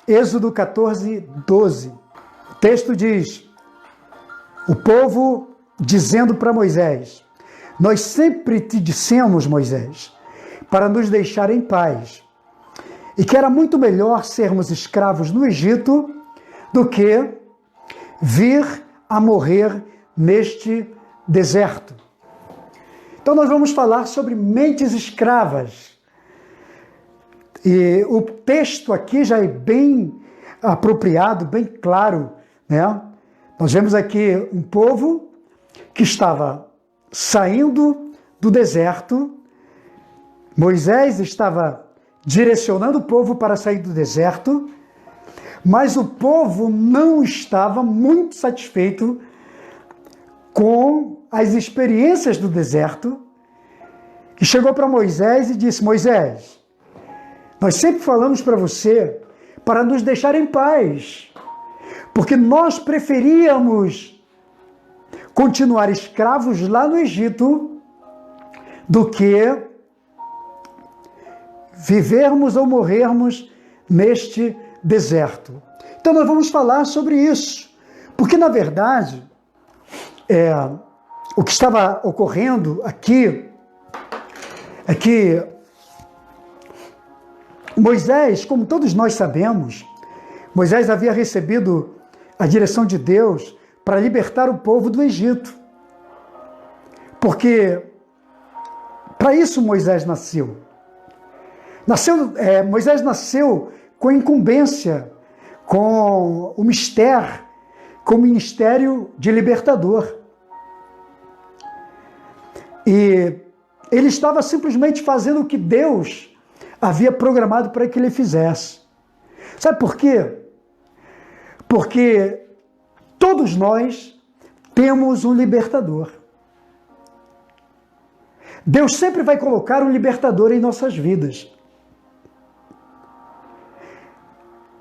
Êxodo 14, 12. O texto diz: o povo dizendo para Moisés: nós sempre te dissemos, Moisés, para nos deixar em paz, e que era muito melhor sermos escravos no Egito do que vir a morrer neste deserto. Então nós vamos falar sobre mentes escravas. E o texto aqui já é bem apropriado, bem claro, né? Nós vemos aqui um povo que estava saindo do deserto. Moisés estava direcionando o povo para sair do deserto, mas o povo não estava muito satisfeito com as experiências do deserto, e chegou para Moisés e disse: Moisés, nós sempre falamos para você para nos deixar em paz, porque nós preferíamos continuar escravos lá no Egito do que vivermos ou morrermos neste deserto. Então nós vamos falar sobre isso, porque na verdade o que estava ocorrendo aqui é que Moisés, como todos nós sabemos, Moisés havia recebido a direção de Deus para libertar o povo do Egito. Porque para isso Moisés nasceu. Moisés nasceu com incumbência, com o ministério de libertador. E ele estava simplesmente fazendo o que Deus havia programado para que ele fizesse. Sabe por quê? Porque todos nós temos um libertador. Deus sempre vai colocar um libertador em nossas vidas.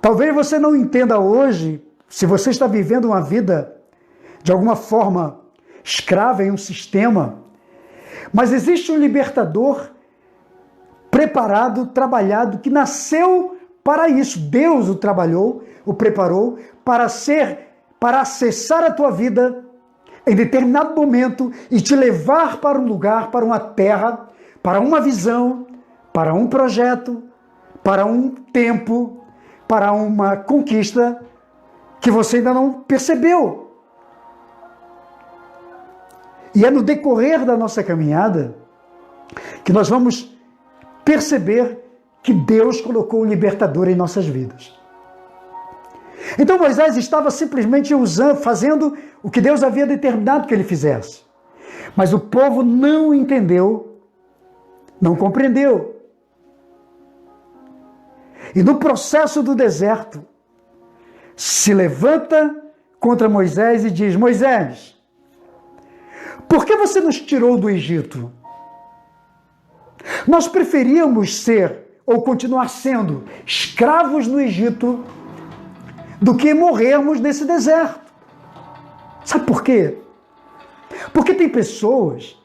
Talvez você não entenda hoje, se você está vivendo uma vida de alguma forma escrava em um sistema, mas existe um libertador preparado, trabalhado, que nasceu para isso. Deus o trabalhou, o preparou para acessar a tua vida em determinado momento e te levar para um lugar, para uma terra, para uma visão, para um projeto, para um tempo, para uma conquista que você ainda não percebeu. E é no decorrer da nossa caminhada que nós vamos perceber que Deus colocou um libertador em nossas vidas. Então Moisés estava simplesmente fazendo o que Deus havia determinado que ele fizesse. Mas o povo não entendeu, não compreendeu. E no processo do deserto, se levanta contra Moisés e diz: Moisés, por que você nos tirou do Egito? Nós preferíamos ser ou continuar sendo escravos no Egito do que morrermos nesse deserto. Sabe por quê? Porque tem pessoas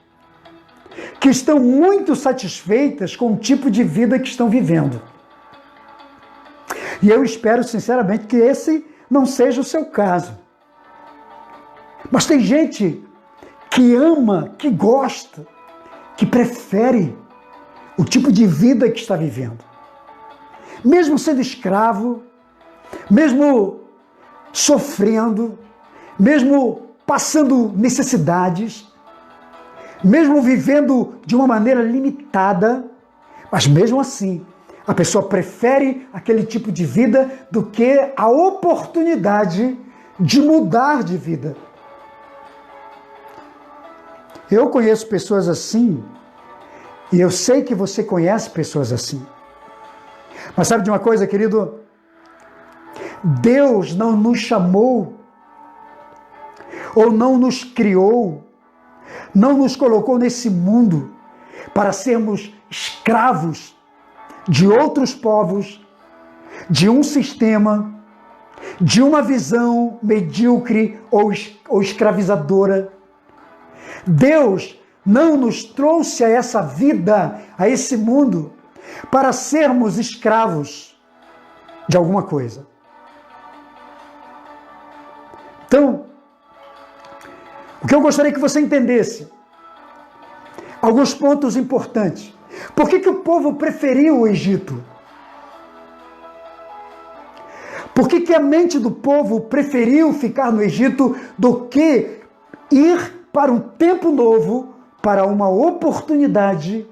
que estão muito satisfeitas com o tipo de vida que estão vivendo. E eu espero sinceramente que esse não seja o seu caso. Mas tem gente que ama, que gosta, que prefere o tipo de vida que está vivendo. Mesmo sendo escravo, mesmo sofrendo, mesmo passando necessidades, mesmo vivendo de uma maneira limitada, mas mesmo assim, a pessoa prefere aquele tipo de vida do que a oportunidade de mudar de vida. Eu conheço pessoas assim, e eu sei que você conhece pessoas assim. Mas sabe de uma coisa, querido? Deus não nos chamou, ou não nos criou, não nos colocou nesse mundo para sermos escravos de outros povos, de um sistema, de uma visão medíocre ou escravizadora. Deus não nos trouxe a essa vida, a esse mundo, para sermos escravos de alguma coisa. Então, o que eu gostaria que você entendesse, alguns pontos importantes. Por que o povo preferiu o Egito? Por que a mente do povo preferiu ficar no Egito do que ir para um tempo novo, para uma oportunidade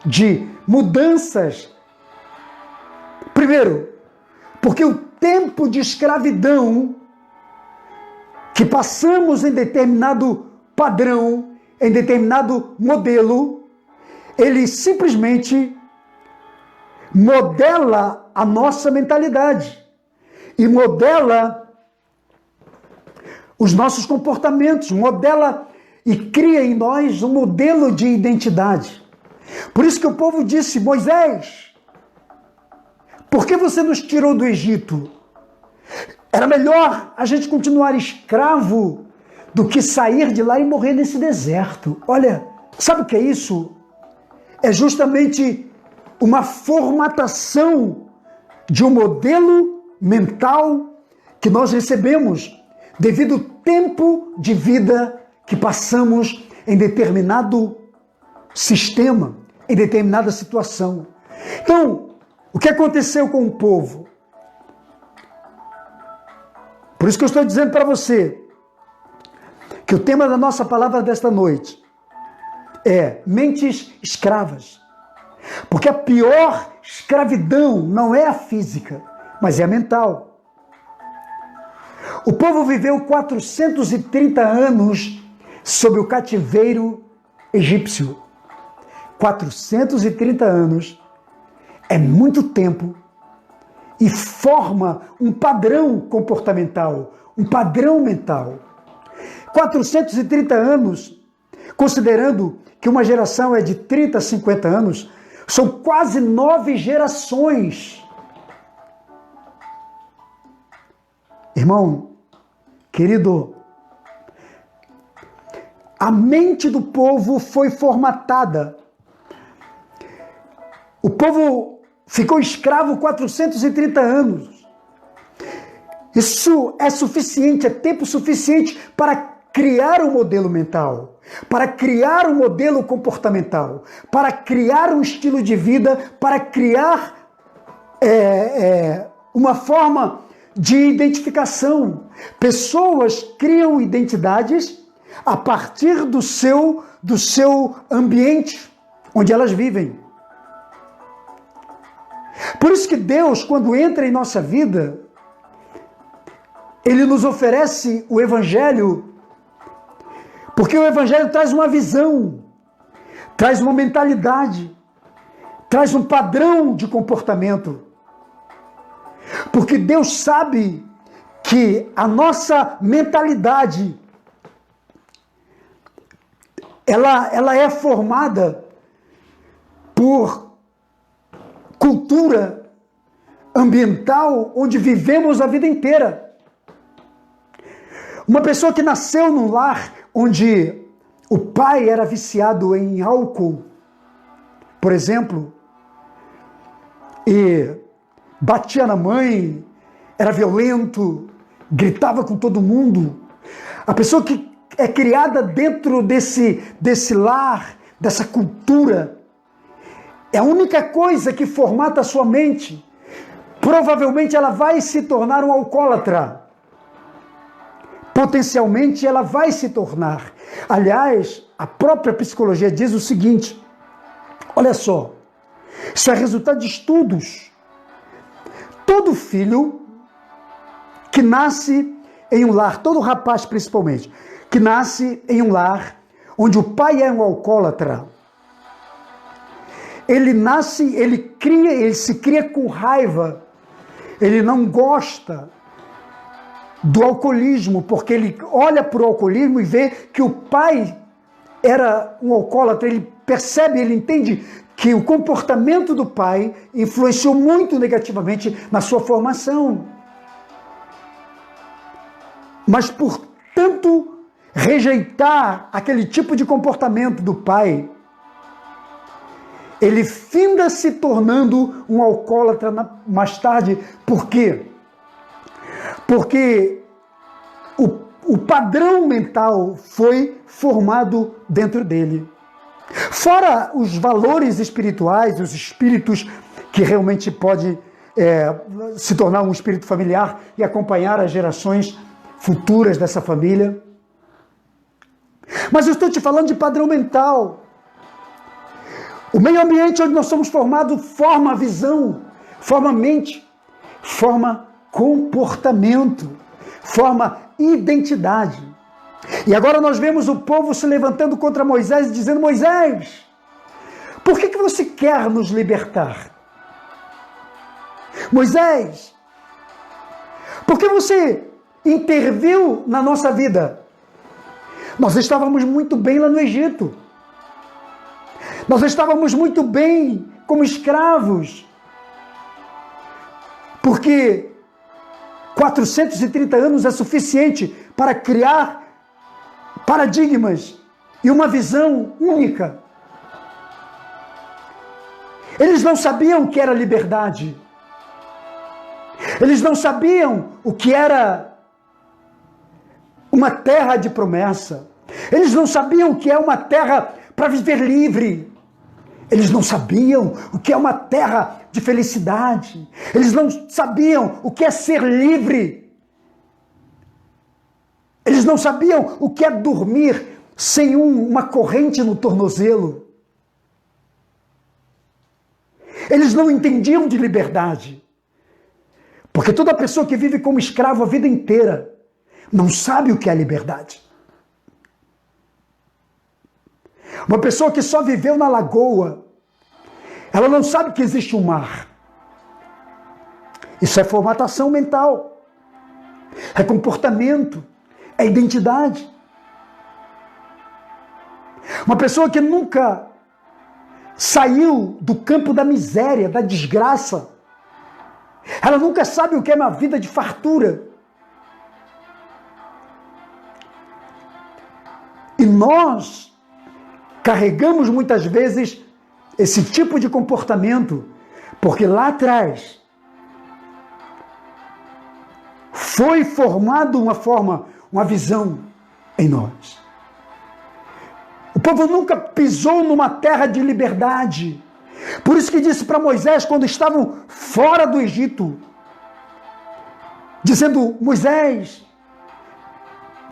de mudanças? Primeiro, porque o tempo de escravidão que passamos em determinado padrão, em determinado modelo, ele simplesmente modela a nossa mentalidade e modela os nossos comportamentos, modela e cria em nós um modelo de identidade. Por isso que o povo disse: Moisés, por que você nos tirou do Egito? Era melhor a gente continuar escravo do que sair de lá e morrer nesse deserto. Olha, sabe o que é isso? É justamente uma formatação de um modelo mental que nós recebemos devido ao tempo de vida que passamos em determinado sistema, em determinada situação. Então, o que aconteceu com o povo? Por isso que eu estou dizendo para você que o tema da nossa palavra desta noite é mentes escravas. Porque a pior escravidão não é a física, mas é a mental. O povo viveu 430 anos sob o cativeiro egípcio. 430 anos é muito tempo e forma um padrão comportamental, um padrão mental. 430 anos, considerando que uma geração é de 30 a 50 anos, são quase 9 gerações. Irmão, querido, a mente do povo foi formatada. O povo ficou escravo 430 anos. Isso é suficiente, é tempo suficiente para criar um modelo mental, para criar um modelo comportamental, para criar um estilo de vida, para criar uma forma de identificação. Pessoas criam identidades a partir do seu ambiente onde elas vivem. Por isso que Deus, quando entra em nossa vida, Ele nos oferece o Evangelho, porque o Evangelho traz uma visão, traz uma mentalidade, traz um padrão de comportamento. Porque Deus sabe que a nossa mentalidade, ela é formada por cultura ambiental onde vivemos a vida inteira. Uma pessoa que nasceu num lar onde o pai era viciado em álcool, por exemplo, e batia na mãe, era violento, gritava com todo mundo. A pessoa que é criada dentro desse lar, dessa cultura, é a única coisa que formata a sua mente. Provavelmente ela vai se tornar um alcoólatra. Potencialmente ela vai se tornar. Aliás, a própria psicologia diz o seguinte, olha só, isso é resultado de estudos. Todo filho que nasce em um lar, todo rapaz principalmente, que nasce em um lar onde o pai é um alcoólatra, ele nasce, ele se cria com raiva, ele não gosta do alcoolismo, porque ele olha para o alcoolismo e vê que o pai era um alcoólatra, ele percebe, ele entende que o comportamento do pai influenciou muito negativamente na sua formação. Mas por tanto rejeitar aquele tipo de comportamento do pai, ele finda se tornando um alcoólatra mais tarde. Por quê? Porque o padrão mental foi formado dentro dele. Fora os valores espirituais, os espíritos que realmente pode se tornar um espírito familiar e acompanhar as gerações futuras dessa família. Mas eu estou te falando de padrão mental. O meio ambiente onde nós somos formados forma a visão, forma a mente, forma comportamento, forma identidade. E agora nós vemos o povo se levantando contra Moisés e dizendo: Moisés, por que você quer nos libertar? Moisés, por que você interviu na nossa vida? Nós estávamos muito bem lá no Egito. Nós estávamos muito bem como escravos. Porque 430 anos é suficiente para criar paradigmas e uma visão única. Eles não sabiam o que era liberdade. Eles não sabiam o que era uma terra de promessa. Eles não sabiam o que é uma terra para viver livre. Eles não sabiam o que é uma terra de felicidade. Eles não sabiam o que é ser livre. Eles não sabiam o que é dormir sem uma corrente no tornozelo. Eles não entendiam de liberdade. Porque toda pessoa que vive como escravo a vida inteira não sabe o que é liberdade. Uma pessoa que só viveu na lagoa, ela não sabe que existe um mar. Isso é formatação mental, é comportamento, é identidade. Uma pessoa que nunca saiu do campo da miséria, da desgraça, ela nunca sabe o que é uma vida de fartura. E nós carregamos muitas vezes esse tipo de comportamento, porque lá atrás foi formado uma visão em nós. O povo nunca pisou numa terra de liberdade. Por isso que disse para Moisés, quando estavam fora do Egito, dizendo: Moisés,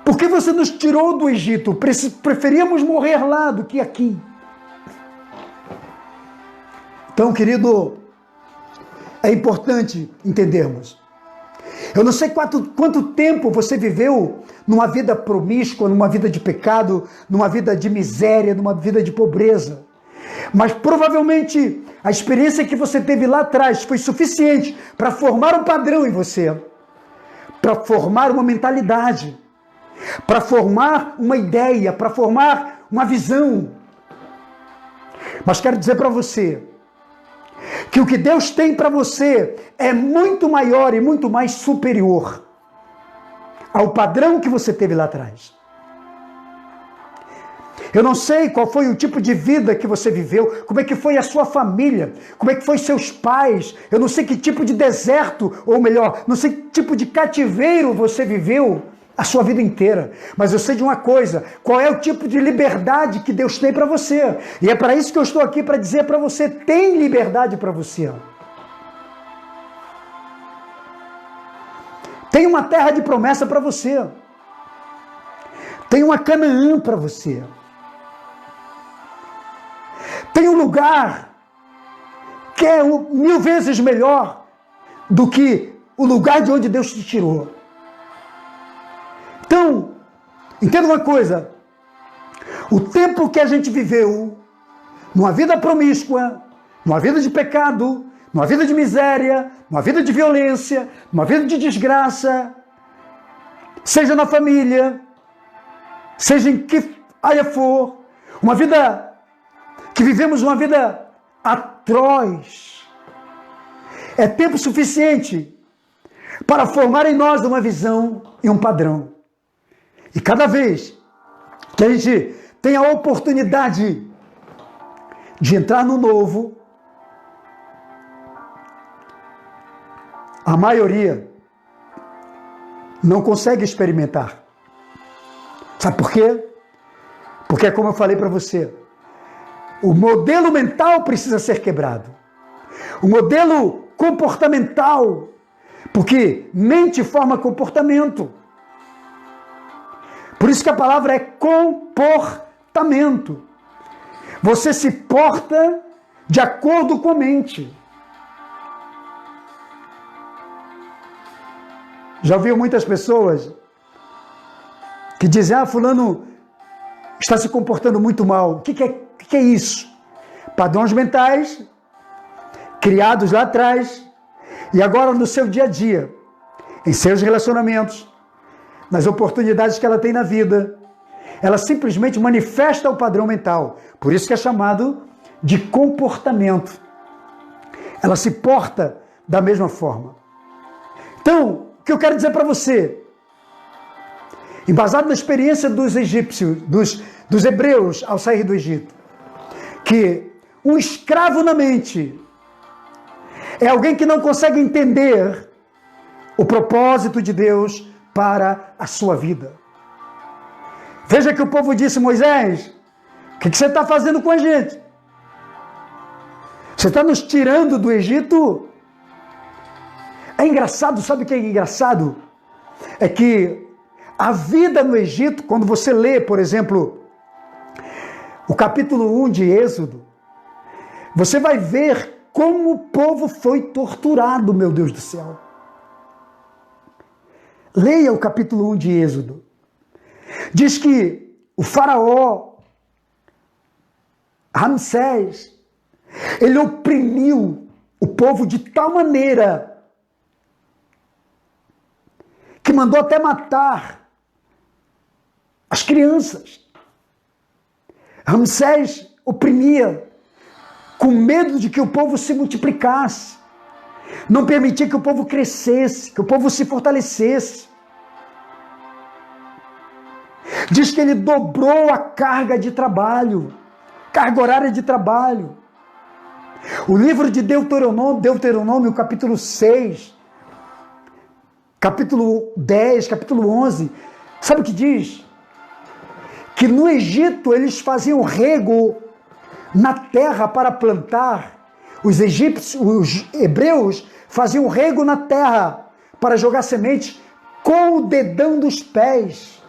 por que você nos tirou do Egito? Preferíamos morrer lá do que aqui. Então, querido, é importante entendermos. Eu não sei quanto tempo você viveu numa vida promíscua, numa vida de pecado, numa vida de miséria, numa vida de pobreza. Mas provavelmente a experiência que você teve lá atrás foi suficiente para formar um padrão em você, para formar uma mentalidade, para formar uma ideia, para formar uma visão. Mas quero dizer para você que o que Deus tem para você é muito maior e muito mais superior ao padrão que você teve lá atrás. Eu não sei qual foi o tipo de vida que você viveu, como é que foi a sua família, como é que foi seus pais, eu não sei que tipo de deserto, ou melhor, não sei que tipo de cativeiro você viveu a sua vida inteira. Mas eu sei de uma coisa: qual é o tipo de liberdade que Deus tem para você. E é para isso que eu estou aqui, para dizer para você: tem liberdade para você. Tem uma terra de promessa para você. Tem uma Canaã para você. Tem um lugar que é 1000 vezes melhor do que o lugar de onde Deus te tirou. Então, entenda uma coisa: o tempo que a gente viveu numa vida promíscua, numa vida de pecado, numa vida de miséria, numa vida de violência, numa vida de desgraça, seja na família, seja em que área for, uma vida que vivemos uma vida atroz, é tempo suficiente para formar em nós uma visão e um padrão. E cada vez que a gente tem a oportunidade de entrar no novo, a maioria não consegue experimentar. Sabe por quê? Porque, como eu falei para você, o modelo mental precisa ser quebrado. O modelo comportamental, porque mente forma comportamento. Por isso que a palavra é comportamento. Você se porta de acordo com a mente. Já ouviu muitas pessoas que dizem, fulano está se comportando muito mal. O que é isso? Padrões mentais, criados lá atrás, e agora no seu dia a dia, em seus relacionamentos, nas oportunidades que ela tem na vida, ela simplesmente manifesta o padrão mental. Por isso que é chamado de comportamento. Ela se porta da mesma forma. Então, o que eu quero dizer para você, embasado na experiência dos egípcios, dos hebreus ao sair do Egito, que um escravo na mente é alguém que não consegue entender o propósito de Deus para a sua vida. Veja que o povo disse, Moisés, o que você está fazendo com a gente? Você está nos tirando do Egito? É engraçado, sabe o que é engraçado? É que a vida no Egito, quando você lê, por exemplo, o capítulo 1 de Êxodo, você vai ver como o povo foi torturado, meu Deus do céu. Leia o capítulo 1 de Êxodo. Diz que o faraó, Ramsés, ele oprimiu o povo de tal maneira que mandou até matar as crianças. Ramsés oprimia com medo de que o povo se multiplicasse. Não permitia que o povo crescesse, que o povo se fortalecesse. Diz que ele dobrou a carga de trabalho, carga horária de trabalho. O livro de Deuteronômio, capítulo 6, capítulo 10, capítulo 11, sabe o que diz? Que no Egito eles faziam rego na terra para plantar. Os hebreus faziam rego na terra para jogar sementes com o dedão dos pés.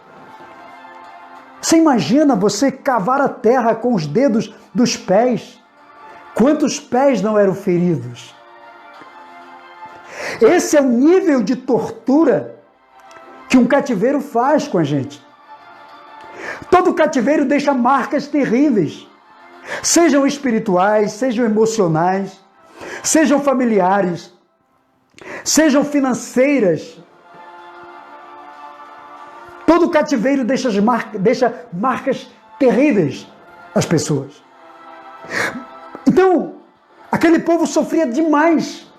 Você imagina você cavar a terra com os dedos dos pés? Quantos pés não eram feridos? Esse é o nível de tortura que um cativeiro faz com a gente. Todo cativeiro deixa marcas terríveis, sejam espirituais, sejam emocionais, sejam familiares, sejam financeiras. Todo cativeiro deixa marcas terríveis às pessoas. Então, aquele povo sofria demais.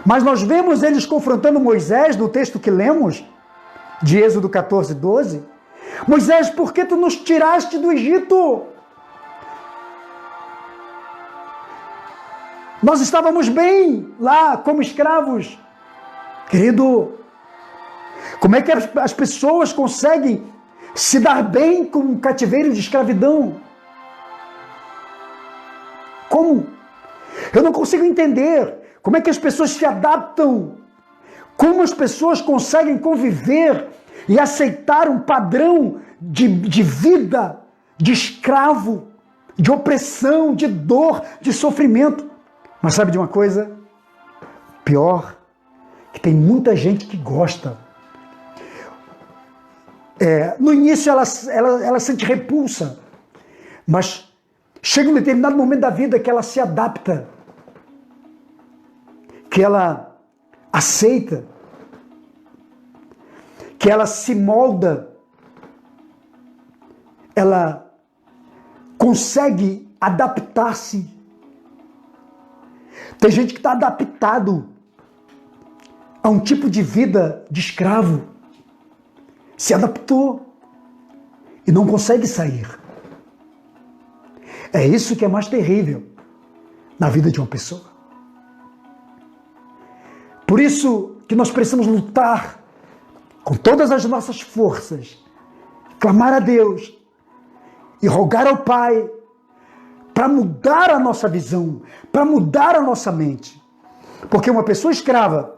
Mas nós vemos eles confrontando Moisés no texto que lemos, de Êxodo 14, 12. Moisés, por que tu nos tiraste do Egito? Nós estávamos bem lá como escravos. Querido, como é que as pessoas conseguem se dar bem com um cativeiro de escravidão? Como? Eu não consigo entender como é que as pessoas se adaptam, como as pessoas conseguem conviver e aceitar um padrão de vida, de escravo, de opressão, de dor, de sofrimento. Mas sabe de uma coisa? Pior, que tem muita gente que gosta. No início ela sente repulsa, mas chega um determinado momento da vida que ela se adapta, que ela aceita, que ela se molda, ela consegue adaptar-se. Tem gente que está adaptado a um tipo de vida de escravo, se adaptou e não consegue sair. É isso que é mais terrível na vida de uma pessoa. Por isso que nós precisamos lutar com todas as nossas forças, clamar a Deus e rogar ao Pai para mudar a nossa visão, para mudar a nossa mente. Porque uma pessoa escrava,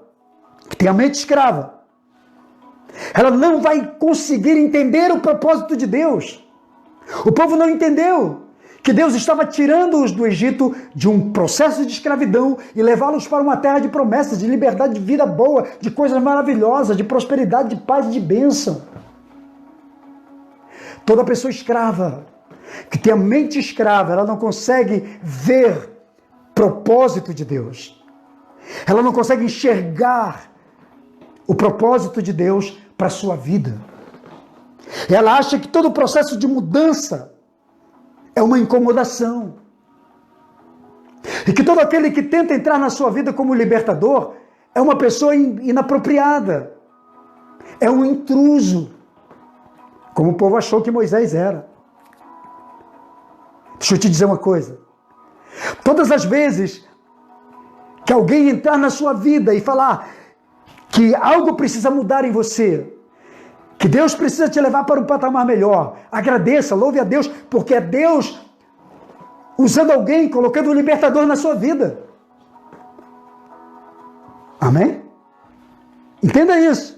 que tem a mente escrava, ela não vai conseguir entender o propósito de Deus. O povo não entendeu que Deus estava tirando-os do Egito de um processo de escravidão e levá-los para uma terra de promessas, de liberdade, de vida boa, de coisas maravilhosas, de prosperidade, de paz e de bênção. Toda pessoa escrava, que tem a mente escrava, ela não consegue ver propósito de Deus. Ela não consegue enxergar o propósito de Deus para a sua vida. Ela acha que todo o processo de mudança é uma incomodação. E que todo aquele que tenta entrar na sua vida como libertador é uma pessoa inapropriada. É um intruso. Como o povo achou que Moisés era. Deixa eu te dizer uma coisa. Todas as vezes que alguém entrar na sua vida e falar que algo precisa mudar em você, que Deus precisa te levar para um patamar melhor, agradeça, louve a Deus, porque é Deus usando alguém, colocando um libertador na sua vida. Amém? Entenda isso.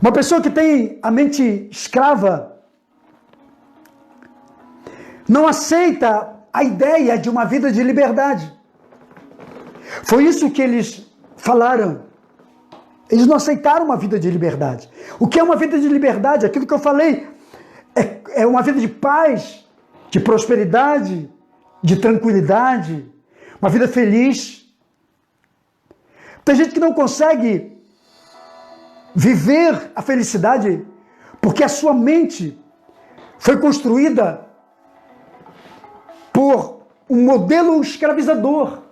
Uma pessoa que tem a mente escrava não aceita a ideia de uma vida de liberdade. Foi isso que eles falaram. Eles não aceitaram uma vida de liberdade. O que é uma vida de liberdade? Aquilo que eu falei é uma vida de paz, de prosperidade, de tranquilidade, uma vida feliz. Tem gente que não consegue viver a felicidade porque a sua mente foi construída por um modelo escravizador.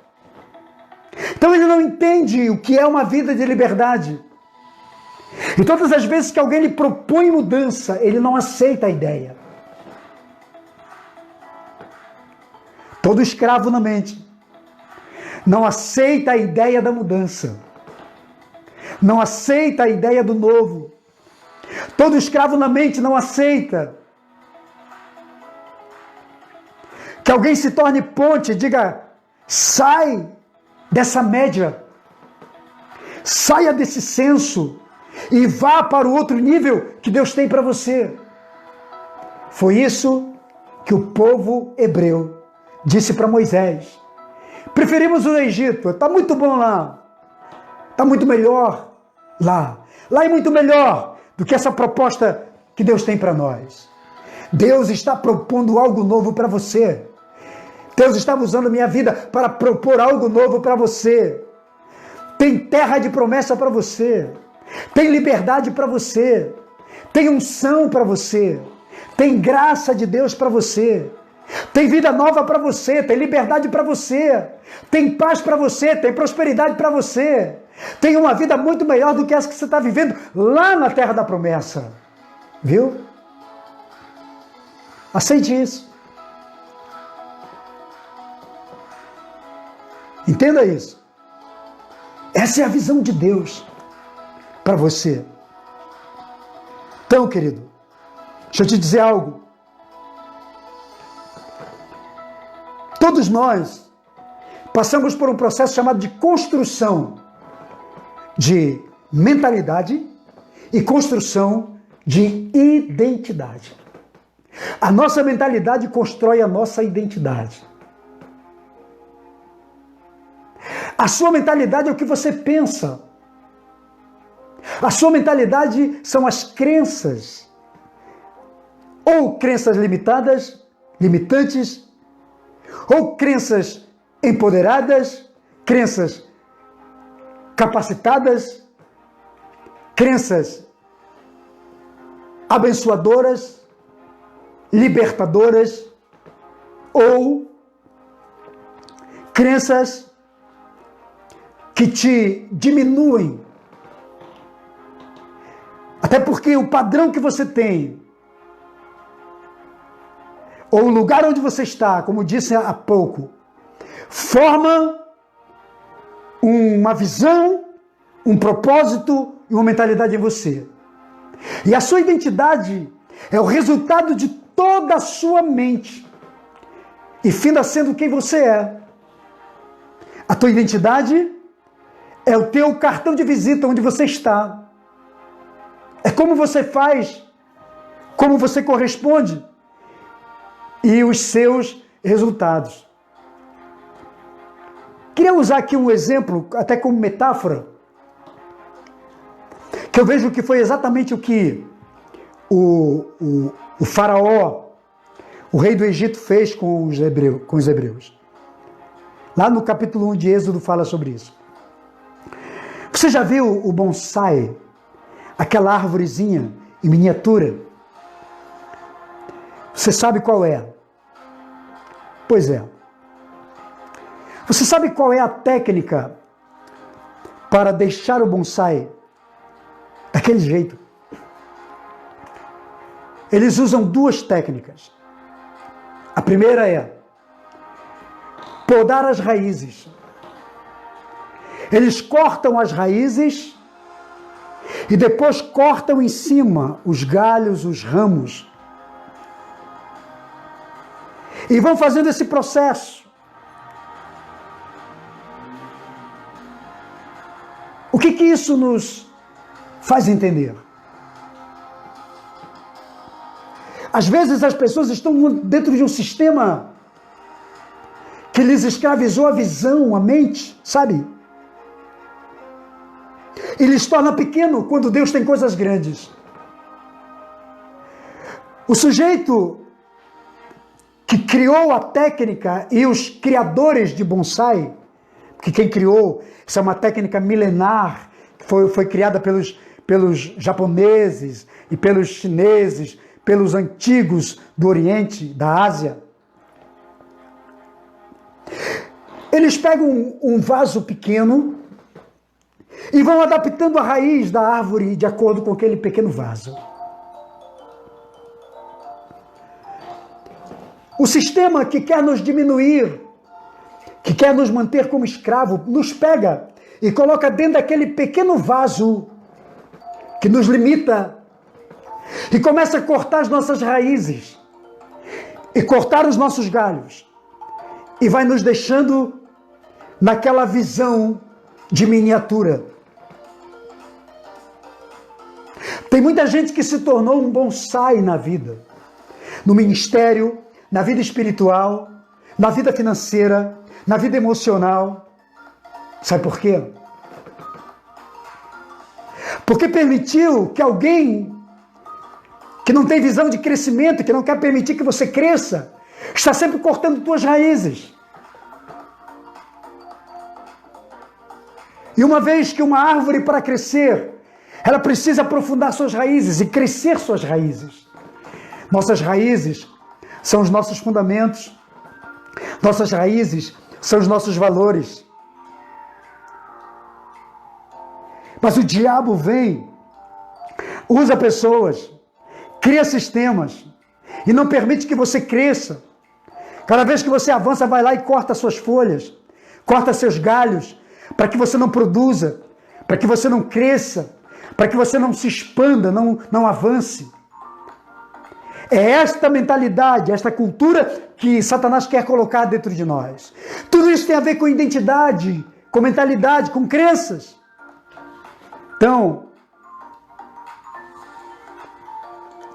Então ele não entende o que é uma vida de liberdade. E todas as vezes que alguém lhe propõe mudança, ele não aceita a ideia. Todo escravo na mente não aceita a ideia da mudança. Não aceita a ideia do novo. Todo escravo na mente não aceita que alguém se torne ponte e diga: sai dessa média, saia desse senso e vá para o outro nível que Deus tem para você. Foi isso que o povo hebreu disse para Moisés: preferimos o Egito, está muito bom lá, está muito melhor lá é muito melhor do que essa proposta que Deus tem para nós. Deus está propondo algo novo para você. Deus está usando minha vida para propor algo novo para você. Tem terra de promessa para você. Tem liberdade para você. Tem unção para você. Tem graça de Deus para você. Tem vida nova para você. Tem liberdade para você. Tem paz para você. Tem prosperidade para você. Tem uma vida muito melhor do que essa que você está vivendo lá na terra da promessa. Viu? Aceite isso. Entenda isso. Essa é a visão de Deus para você. Então, querido, deixa eu te dizer algo. Todos nós passamos por um processo chamado de construção de mentalidade e construção de identidade. A nossa mentalidade constrói a nossa identidade. A sua mentalidade é o que você pensa. A sua mentalidade são as crenças. Ou crenças limitadas, limitantes, ou crenças empoderadas, crenças capacitadas, crenças abençoadoras, libertadoras, ou crenças que te diminuem. Até porque o padrão que você tem, ou o lugar onde você está, como disse há pouco, forma uma visão, um propósito e uma mentalidade em você. E a sua identidade é o resultado de toda a sua mente. E finda sendo quem você é. A tua identidade é o teu cartão de visita onde você está. É como você faz, como você corresponde e os seus resultados. Queria usar aqui um exemplo, até como metáfora, que eu vejo que foi exatamente o que o faraó, o rei do Egito, fez com os hebreus. Lá no capítulo 1 de Êxodo fala sobre isso. Você já viu o bonsai, aquela árvorezinha em miniatura? Você sabe qual é? Pois é. Você sabe qual é a técnica para deixar o bonsai daquele jeito? Eles usam duas técnicas. A primeira é podar as raízes. Eles cortam as raízes e depois cortam em cima os galhos, os ramos. E vão fazendo esse processo. O que isso nos faz entender? Às vezes as pessoas estão dentro de um sistema que lhes escravizou a visão, a mente, sabe? E lhes torna pequeno quando Deus tem coisas grandes. O sujeito que criou a técnica e os criadores de bonsai, que quem criou, essa é uma técnica milenar, que foi criada pelos japoneses e pelos chineses, pelos antigos do Oriente, da Ásia. Eles pegam um vaso pequeno e vão adaptando a raiz da árvore de acordo com aquele pequeno vaso. O sistema que quer nos diminuir, que quer nos manter como escravo, nos pega e coloca dentro daquele pequeno vaso que nos limita e começa a cortar as nossas raízes e cortar os nossos galhos e vai nos deixando naquela visão de miniatura. Tem muita gente que se tornou um bonsai na vida, no ministério, na vida espiritual, na vida financeira, na vida emocional. Sabe por quê? Porque permitiu que alguém que não tem visão de crescimento, que não quer permitir que você cresça, está sempre cortando tuas raízes. E uma vez que uma árvore, para crescer, ela precisa aprofundar suas raízes e crescer suas raízes. Nossas raízes são os nossos fundamentos. Nossas raízes são os nossos valores. Mas o diabo vem, usa pessoas, cria sistemas e não permite que você cresça. Cada vez que você avança, vai lá e corta suas folhas, corta seus galhos, para que você não produza, para que você não cresça, para que você não se expanda, não avance. É esta mentalidade, esta cultura que Satanás quer colocar dentro de nós. Tudo isso tem a ver com identidade, com mentalidade, com crenças. Então,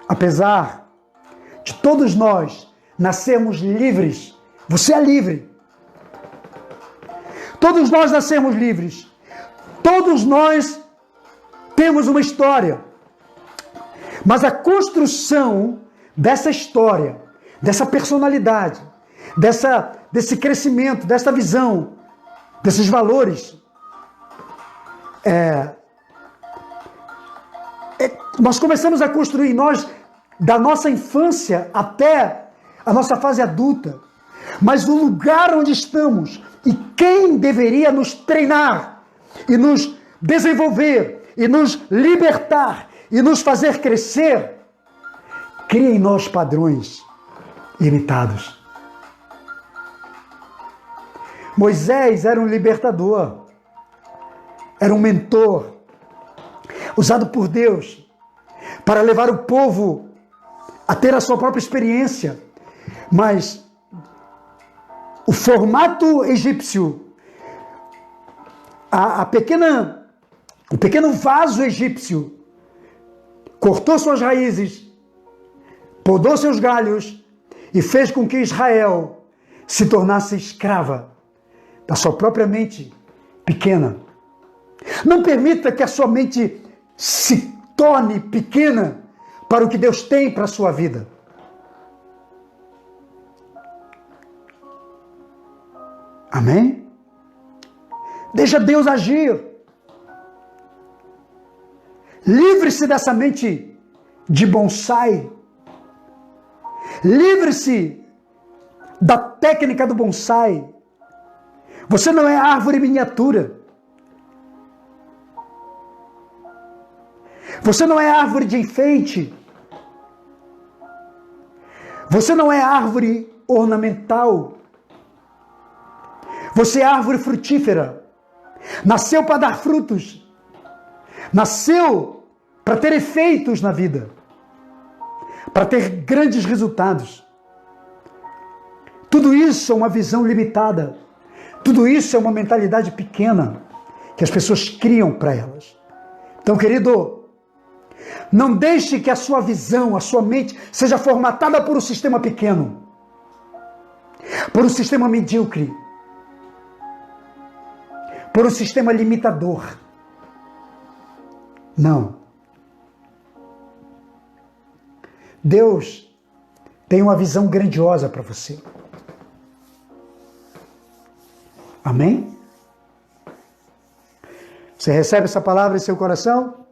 apesar de todos nós nascermos livres, você é livre. Todos nós nascemos livres. Todos nós temos uma história. Mas a construção dessa história, dessa personalidade, desse crescimento, dessa visão, desses valores, nós começamos a construir nós, da nossa infância até a nossa fase adulta. Mas o lugar onde estamos e quem deveria nos treinar e nos desenvolver e nos libertar e nos fazer crescer, cria em nós padrões limitados. Moisés era um libertador, era um mentor, usado por Deus para levar o povo a ter a sua própria experiência. Mas o formato egípcio, o pequeno vaso egípcio, cortou suas raízes, podou seus galhos e fez com que Israel se tornasse escrava da sua própria mente pequena. Não permita que a sua mente se torne pequena para o que Deus tem para a sua vida. Amém? Deixa Deus agir. Livre-se dessa mente de bonsai. Livre-se da técnica do bonsai. Você não é árvore miniatura. Você não é árvore de enfeite. Você não é árvore ornamental. Você é árvore frutífera. Nasceu para dar frutos. Nasceu para ter efeitos na vida. Para ter grandes resultados. Tudo isso é uma visão limitada. Tudo isso é uma mentalidade pequena que as pessoas criam para elas. Então, querido, não deixe que a sua visão, a sua mente seja formatada por um sistema pequeno, por um sistema medíocre, por um sistema limitador. Não. Deus tem uma visão grandiosa para você. Amém? Você recebe essa palavra em seu coração?